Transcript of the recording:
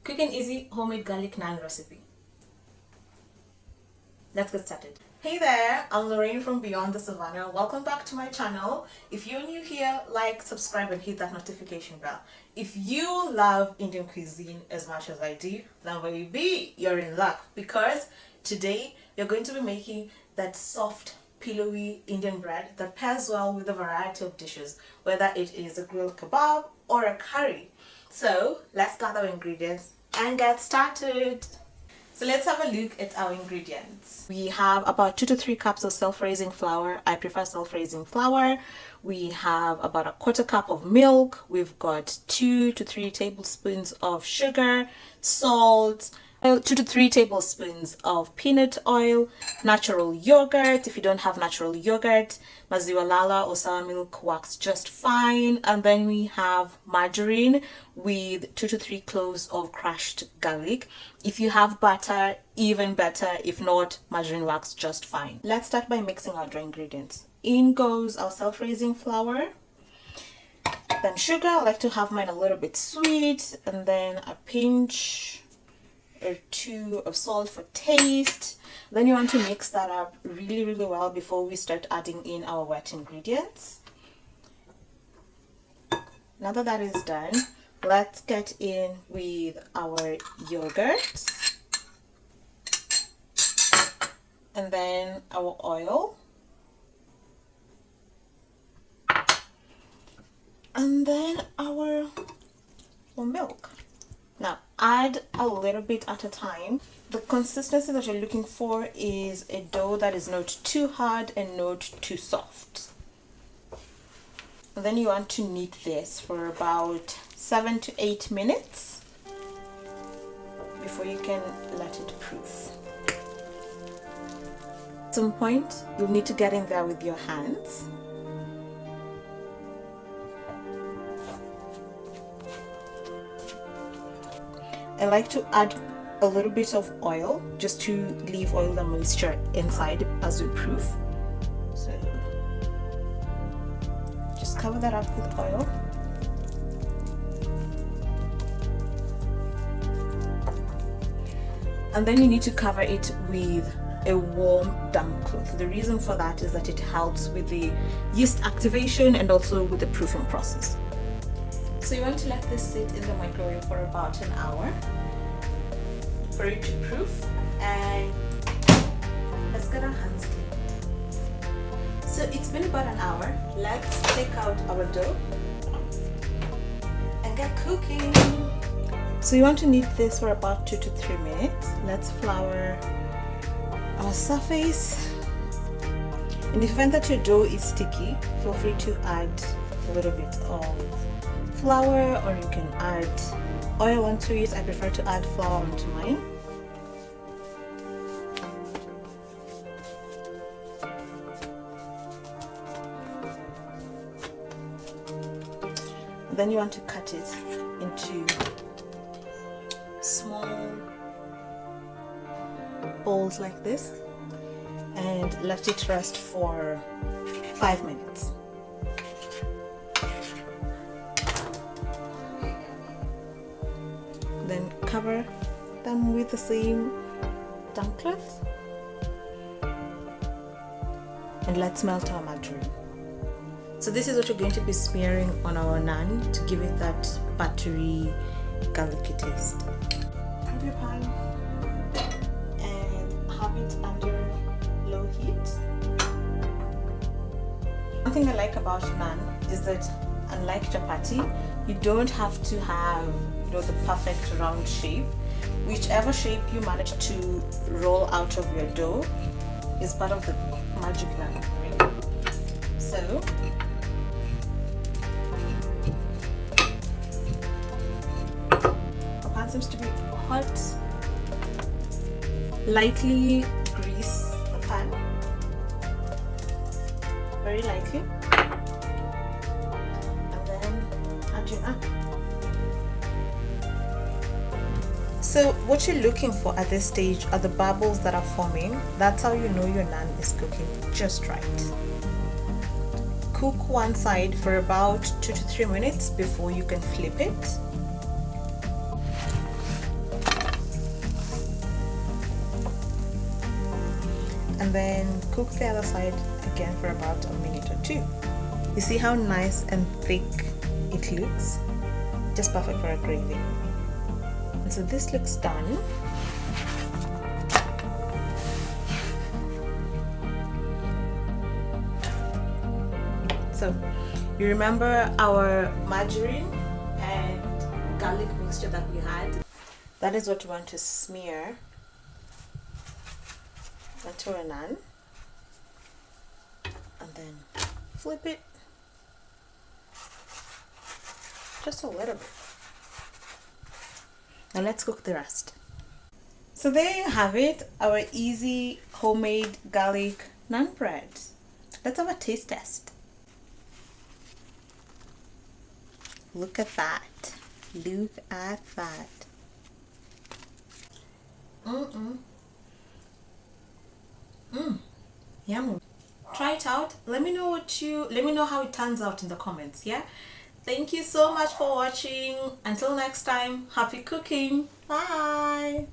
Quick and easy homemade garlic naan recipe. Let's get started. Hey there, I'm Lorraine from Beyond the Savannah. Welcome back to my channel. If you're new here, like, subscribe and hit that notification bell. If you love Indian cuisine as much as I do, then baby, you're in luck, because today you're going to be making that soft, pillowy Indian bread that pairs well with a variety of dishes, whether it is a grilled kebab or a curry. So let's gather our ingredients and get started. So let's have a look at our ingredients. We have about 2 to 3 cups of self-raising flour. I prefer self-raising flour. We have about 1/4 cup of milk. We've got 2 to 3 tablespoons of sugar, salt, 2 to 3 tablespoons of peanut oil, natural yogurt. If you don't have natural yogurt, maziwa lala or sour milk works just fine. And then we have margarine with 2 to 3 cloves of crushed garlic. If you have butter, even better. If not, margarine works just fine. Let's start by mixing our dry ingredients. In goes our self-raising flour, then sugar. I like to have mine a little bit sweet, and then a pinch or 2 of salt for taste. Then you want to mix that up really well before we start adding in our wet ingredients. Now that is done, let's get in with our yogurt and then our oil and then our milk. Now add a little bit at a time. The consistency that you're looking for is a dough that is not too hard and not too soft. And then you want to knead this for about 7 to 8 minutes before you can let it proof. At some point you'll need to get in there with your hands. I like to add a little bit of oil just to leave oil and moisture inside as we proof. So just cover that up with oil. And then you need to cover it with a warm damp cloth. The reason for that is that it helps with the yeast activation and also with the proofing process. So you want to let this sit in the microwave for about an hour for it to proof, and let's get our hands cleaned. So it's been about an hour. Let's take out our dough and get cooking. So you want to knead this for about 2 to 3 minutes. Let's flour our surface. In the event that your dough is sticky, feel free to add a little bit of flour, or you can add oil onto it. I prefer to add flour onto mine. Then you want to cut it into small balls like this and let it rest for 5 minutes. Then cover them with the same damp cloth and let's melt our margarine. So this is what you're going to be smearing on our naan to give it that buttery, garlicky taste. Have your pan and have it under low heat. One thing I like about naan is that, unlike chapati, you don't have to have the perfect round shape. Whichever shape you manage to roll out of your dough is part of the magic naan, right? So our pan seems to be hot. Lightly grease the pan, very lightly, and then add your naan. So what you're looking for at this stage are the bubbles that are forming. That's how you know your naan is cooking just right. Cook one side for about 2 to 3 minutes before you can flip it. and then cook the other side again for about a minute or two. You see how nice and thick it looks? Just perfect for a gravy. And so this looks done. So you remember our margarine and garlic mixture that we had? That is what you want to smear onto a naan, and then flip it just a little bit. Now let's cook the rest. So there you have it, our easy homemade garlic naan bread. Let's have a taste test. Look at that. Look at that. Yum. Try it out. Let me know how it turns out in the comments, yeah? Thank you so much for watching. Until next time, happy cooking. Bye.